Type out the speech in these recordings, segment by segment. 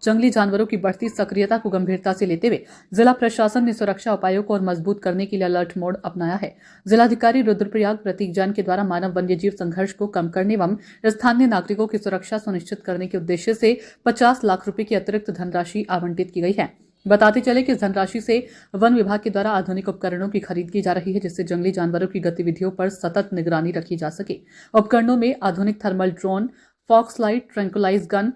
जंगली जानवरों की बढ़ती सक्रियता को गंभीरता से लेते हुए जिला प्रशासन ने सुरक्षा उपायों को और मजबूत करने के लिए अलर्ट मोड अपनाया है। जिलाधिकारी रुद्रप्रयाग प्रतीक जैन के द्वारा मानव वन्यजीव संघर्ष को कम करने एवं स्थानीय नागरिकों की सुरक्षा सुनिश्चित करने के उद्देश्य से 50 लाख रुपए की अतिरिक्त धनराशि आवंटित की गई है। बताते चले कि इस धनराशि से वन विभाग के द्वारा आधुनिक उपकरणों की खरीद की जा रही है, जिससे जंगली जानवरों की गतिविधियों पर सतत निगरानी रखी जा सके। उपकरणों में आधुनिक thermal drone, fox light, tranquilize gun,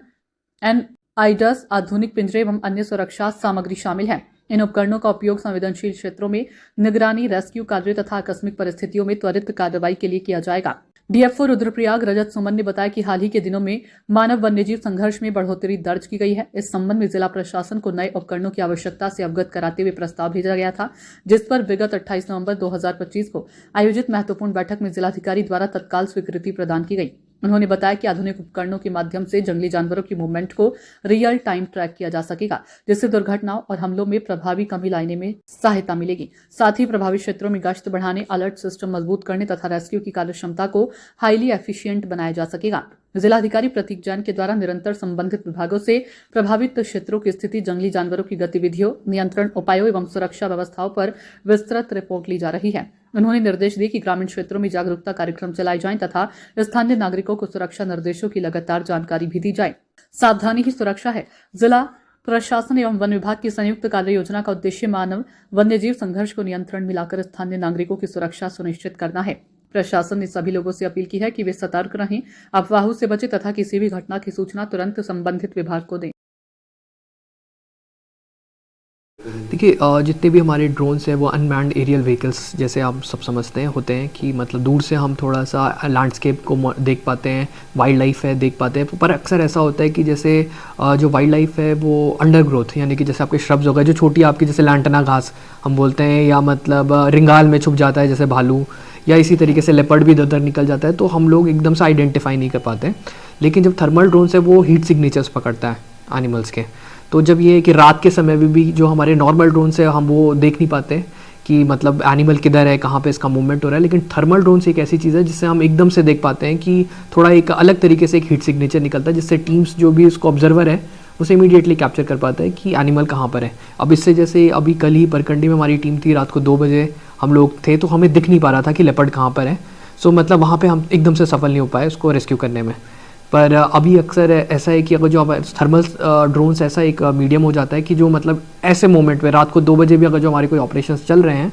एनआईडस, आधुनिक पिंजरे एवं अन्य सुरक्षा सामग्री शामिल है। इन उपकरणों का उपयोग संवेदनशील क्षेत्रों में निगरानी, रेस्क्यू कार्य तथा आकस्मिक परिस्थितियों में त्वरित कार्रवाई के लिए किया जाएगा। डीएफओ रुद्रप्रयाग रजत सुमन ने बताया कि हाल ही के दिनों में मानव वन्यजीव संघर्ष में बढ़ोतरी दर्ज की गई है। इस संबंध में जिला प्रशासन को नए उपकरणों की आवश्यकता से अवगत कराते हुए प्रस्ताव भेजा गया था, जिस पर विगत 28 नवंबर 2025 को आयोजित महत्वपूर्ण बैठक में जिलाधिकारी द्वारा तत्काल स्वीकृति प्रदान की गई। उन्होंने बताया कि आधुनिक उपकरणों के माध्यम से जंगली जानवरों की मूवमेंट को रियल टाइम ट्रैक किया जा सकेगा, जिससे दुर्घटनाओं और हमलों में प्रभावी कमी लाने में सहायता मिलेगी। साथ ही प्रभावित क्षेत्रों में गश्त बढ़ाने, अलर्ट सिस्टम मजबूत करने तथा रेस्क्यू की कार्यक्षमता को हाईली एफिशिएंट बनाया जा सकेगा। जिलाधिकारी प्रतीक जैन के द्वारा निरंतर संबंधित विभागों से प्रभावित क्षेत्रों की स्थिति, जंगली जानवरों की गतिविधियों, नियंत्रण उपायों एवं सुरक्षा व्यवस्थाओं पर विस्तृत रिपोर्ट ली जा रही है। उन्होंने निर्देश दिए कि ग्रामीण क्षेत्रों में जागरूकता कार्यक्रम चलाए जाएं तथा स्थानीय नागरिकों को सुरक्षा निर्देशों की लगातार जानकारी भी दी जाए। सावधानी ही सुरक्षा है। जिला प्रशासन एवं वन विभाग की संयुक्त कार्य योजना का उद्देश्य मानव वन्यजीव संघर्ष को नियंत्रण में लाकर स्थानीय नागरिकों की सुरक्षा सुनिश्चित करना है। प्रशासन ने सभी लोगों से अपील की है कि वे सतर्क रहें, अफवाहों से बचें तथा किसी भी घटना की सूचना तुरंत संबंधित विभाग को दें। देखिए, जितने भी हमारे ड्रोन्स हैं वो अनमैन्ड एरियल व्हीकल्स जैसे आप सब समझते हैं होते हैं कि मतलब दूर से हम थोड़ा सा लैंडस्केप को देख पाते हैं, वाइल्ड लाइफ है देख पाते हैं, पर अक्सर ऐसा होता है कि जैसे जो वाइल्ड लाइफ है वो अंडर ग्रोथ यानी कि जैसे आपके श्रब्स हो गए, जो छोटी आपकी जैसे लैंटना घास हम बोलते हैं, या मतलब रिंगाल में छुप जाता है जैसे भालू, या इसी तरीके से लेपर्ड भी इधर निकल जाता है, तो हम लोग एकदम से आइडेंटिफाई नहीं कर पाते। लेकिन जब थर्मल ड्रोन से वो हीट सिग्नेचर्स पकड़ता है एनिमल्स के, तो जब ये है कि रात के समय में भी जो हमारे नॉर्मल ड्रोन से हम वो देख नहीं पाते कि मतलब एनिमल किधर है, कहाँ पे इसका मूवमेंट हो रहा है, लेकिन थर्मल ड्रोन से एक ऐसी चीज़ है जिससे हम एकदम से देख पाते हैं कि थोड़ा एक अलग तरीके से एक हीट सिग्नेचर निकलता है, जिससे टीम्स जो भी उसको ऑब्जर्वर है उसे इमीडिएटली कैप्चर कर पाता है कि एनिमल कहाँ पर है। अब इससे जैसे अभी कल ही परकंडी में हमारी टीम थी, रात को 2 बजे हम लोग थे, तो हमें दिख नहीं पा रहा था कि लेपर्ड कहाँ पर है। सो मतलब वहाँ पे हम एकदम से सफल नहीं हो पाए उसको रेस्क्यू करने में। पर अभी अक्सर ऐसा है कि अगर जो थर्मल ड्रोन्स ऐसा एक मीडियम हो जाता है कि जो मतलब ऐसे मोमेंट में रात को 2 बजे भी अगर जो हमारे कोई ऑपरेशंस चल रहे हैं,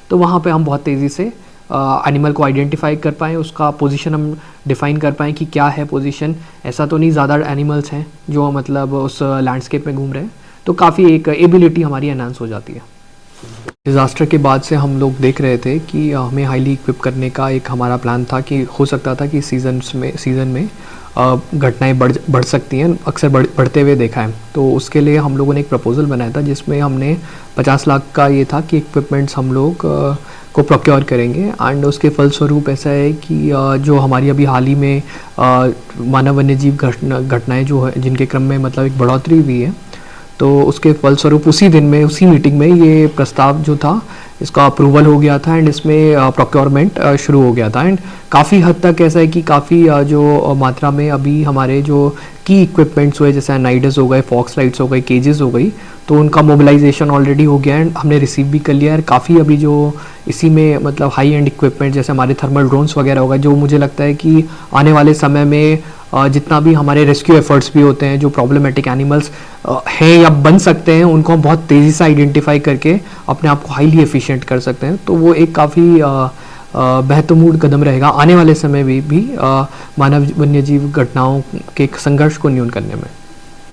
तो वहाँ पे हम बहुत तेज़ी से एनिमल को आइडेंटिफाई कर पाएँ, उसका पोजीशन हम डिफ़ाइन कर पाएँ कि क्या है पोजीशन। ऐसा तो नहीं ज़्यादा एनिमल्स हैं जो मतलब उस लैंडस्केप में घूम रहे हैं, तो काफ़ी एक एबिलिटी हमारी एनहांस हो जाती है। डिज़ास्टर के बाद से हम लोग देख रहे थे कि हमें हाईली इक्विप करने का एक हमारा प्लान था कि हो सकता था कि सीज़न में घटनाएं बढ़ सकती हैं, अक्सर बढ़ते हुए देखा है। तो उसके लिए हम लोगों ने एक प्रपोज़ल बनाया था जिसमें हमने 50 लाख का ये था कि इक्विपमेंट्स हम लोग को प्रोक्योर करेंगे। एंड उसके फलस्वरूप ऐसा है कि जो हमारी अभी हाल ही में मानव वन्यजीव घटनाएं जो है जिनके क्रम में मतलब एक बढ़ोतरी हुई है, तो उसके फलस्वरूप उसी दिन में उसी मीटिंग में ये प्रस्ताव जो था इसका अप्रूवल हो गया था एंड इसमें प्रोक्योरमेंट शुरू हो गया था। एंड काफ़ी हद तक ऐसा है कि काफ़ी जो मात्रा में अभी हमारे जो की इक्विपमेंट्स हुए जैसे नाइडस हो गए, फॉक्स लाइट्स हो गए, केजेस हो गई, तो उनका मोबिलाइजेशन ऑलरेडी हो गया एंड हमने रिसीव भी कर लिया है। काफ़ी अभी जो इसी में मतलब हाई एंड इक्विपमेंट जैसे हमारे थर्मल ड्रोन्स वगैरह होगा, जो मुझे लगता है कि आने वाले समय में जितना भी हमारे रेस्क्यू एफर्ट्स भी होते हैं, जो प्रॉब्लमेटिक एनिमल्स हैं या बन सकते हैं, उनको हम बहुत तेज़ी से आइडेंटिफाई करके अपने आप को हाईली एफिशिएंट कर सकते हैं। तो वो एक काफ़ी महत्वपूर्ण कदम रहेगा आने वाले समय में भी मानव वन्यजीव घटनाओं के संघर्ष को न्यून करने में।